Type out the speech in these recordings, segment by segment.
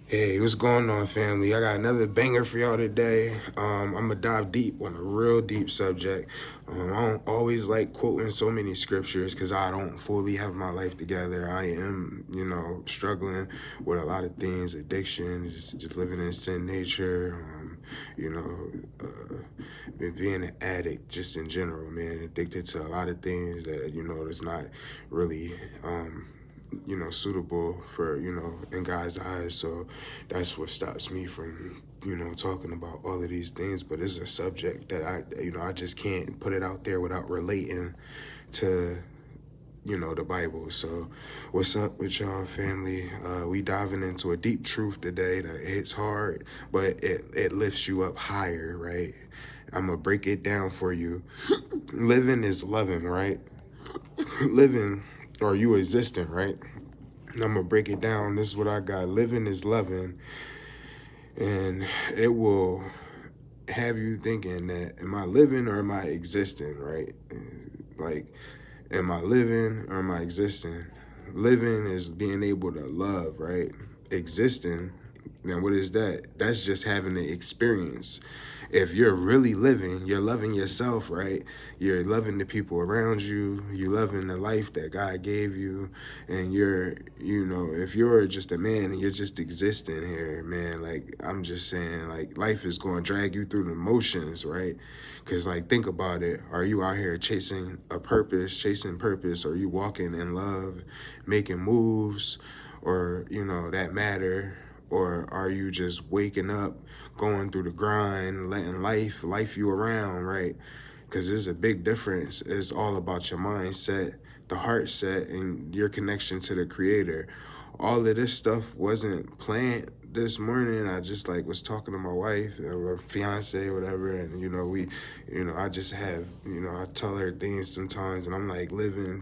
Hey, what's going on, family? I got another banger for y'all today. I'm gonna dive deep on a real deep subject. I don't always like quoting so many scriptures because I don't fully have my life together. I am, struggling with a lot of things, addiction, just living in sin nature. You know, being an addict, just in general, man, addicted to a lot of things that that's not really. Suitable for, in God's eyes. So that's what stops me from, talking about all of these things. But it's a subject that I just can't put it out there without relating to, the Bible. So what's up with y'all, family? We diving into a deep truth today that hits hard, but it lifts you up higher, right? I'm gonna break it down for you. Living is loving, right? Living, or you existing, right? And I'm gonna break it down. This is what I got. Living is loving, and it will have you thinking that, am I living or am I existing, right? Like, am I living or am I existing? Living is being able to love, right? Existing, now what is that? That's just having the experience. If you're really living, you're loving yourself, right? You're loving the people around you, you loving the life that God gave you, and if you're just a man and you're just existing here, man, like, I'm just saying, like, life is going to drag you through the motions, right? Because, like, think about it. Are you out here chasing purpose? Are you walking in love, making moves, or, that matter? Or are you just waking up, going through the grind, letting life you around, right? Because there's a big difference. It's all about your mindset, the heart set, and your connection to the creator. All of this stuff wasn't planned this morning. I just was talking to my wife or fiance or whatever, and I just have, I tell her things sometimes, and I'm like living.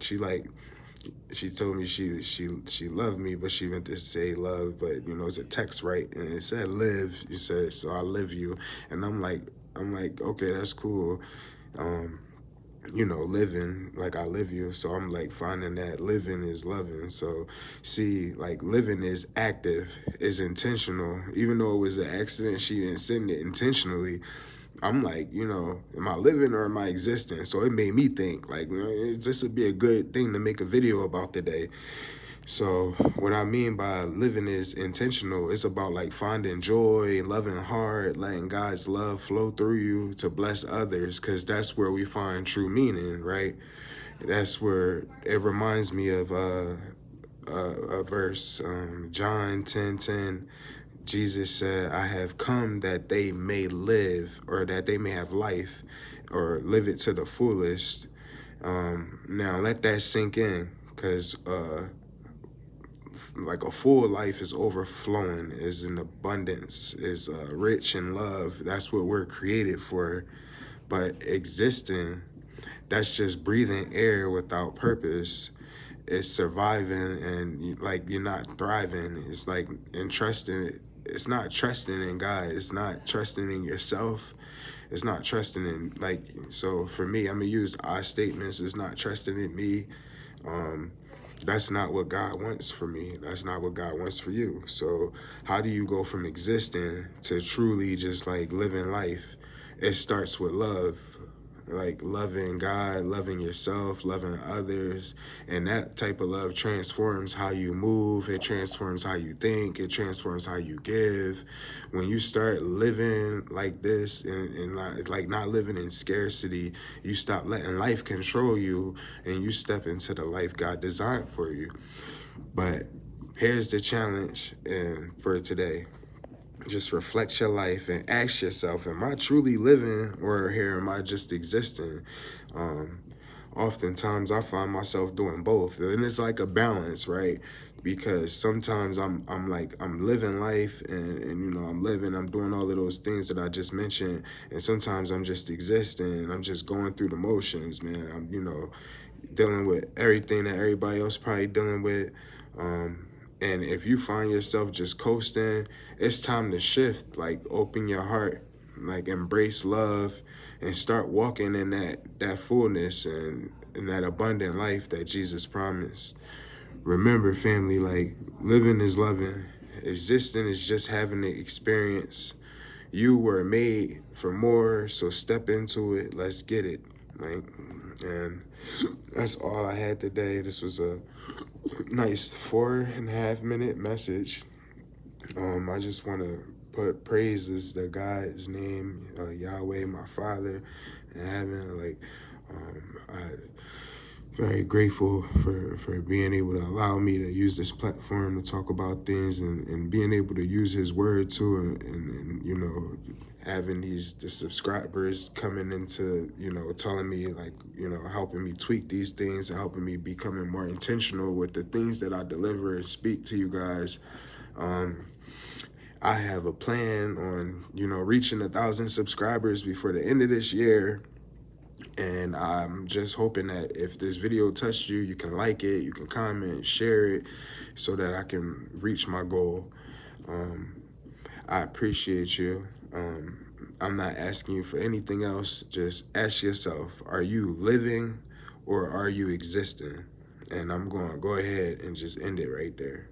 She told me she loved me, but she meant to say love, but it's a text, right? And it said live. You said, so I live you. And I'm like, okay, that's cool. Um, living, like, I live you. So I'm like finding that living is loving. So see, like, living is active, is intentional. Even though it was an accident, she didn't send it intentionally. I'm like, am I living or am I existing? So it made me think, like, this would be a good thing to make a video about today. So what I mean by living is intentional. It's about, like, finding joy, loving hard, letting God's love flow through you to bless others, because that's where we find true meaning, right? That's where it reminds me of a verse, John 10:10. Jesus said, I have come that they may live, or that they may have life, or live it to the fullest. Now let that sink in, because like, a full life is overflowing, is in abundance, is rich in love. That's what we're created for. But existing, that's just breathing air without purpose. It's surviving, and like, you're not thriving. It's like, and trusting. It's not trusting in God. It's not trusting in yourself. It's not trusting in, like, so for me, I'm gonna use I statements. It's not trusting in me. Um, that's not what God wants for me. That's not what God wants for you. So how do you go from existing to truly just, like, living life? It starts with love, like loving God, loving yourself, loving others. And that type of love transforms how you move. It transforms how you think. It transforms how you give. When you start living like this, and not living in scarcity, you stop letting life control you, and you step into the life God designed for you. But here's the challenge, and for today. Just reflect your life and ask yourself, am I truly living, or here am I just existing? Um, Oftentimes I find myself doing both, and it's like a balance, right? Because sometimes I'm living life, and I'm doing all of those things that I just mentioned, and sometimes I'm just existing, and I'm just going through the motions, man. I'm dealing with everything that everybody else probably dealing with. And if you find yourself just coasting, it's time to shift. Like, open your heart, like, embrace love, and start walking in that fullness, and in that abundant life that Jesus promised. Remember, family, like, living is loving. existing is just having the experience. You were made for more, so step into it. Let's get it. Like, and that's all I had today. This was a nice 4.5 minute message. I just want to put praises to God's name, Yahweh, my Father in heaven. Like, I very grateful for being able to allow me to use this platform to talk about things, and being able to use his word too, and you know, having the subscribers coming into, you know, telling me, like, you know, helping me tweak these things and helping me becoming more intentional with the things that I deliver and speak to you guys. I have a plan on, you know, reaching 1,000 subscribers before the end of this year. And I'm just hoping that if this video touched you, you can like it, you can comment, share it, so that I can reach my goal. I appreciate you. I'm not asking you for anything else. Just ask yourself, are you living or are you existing? And I'm going to go ahead and just end it right there.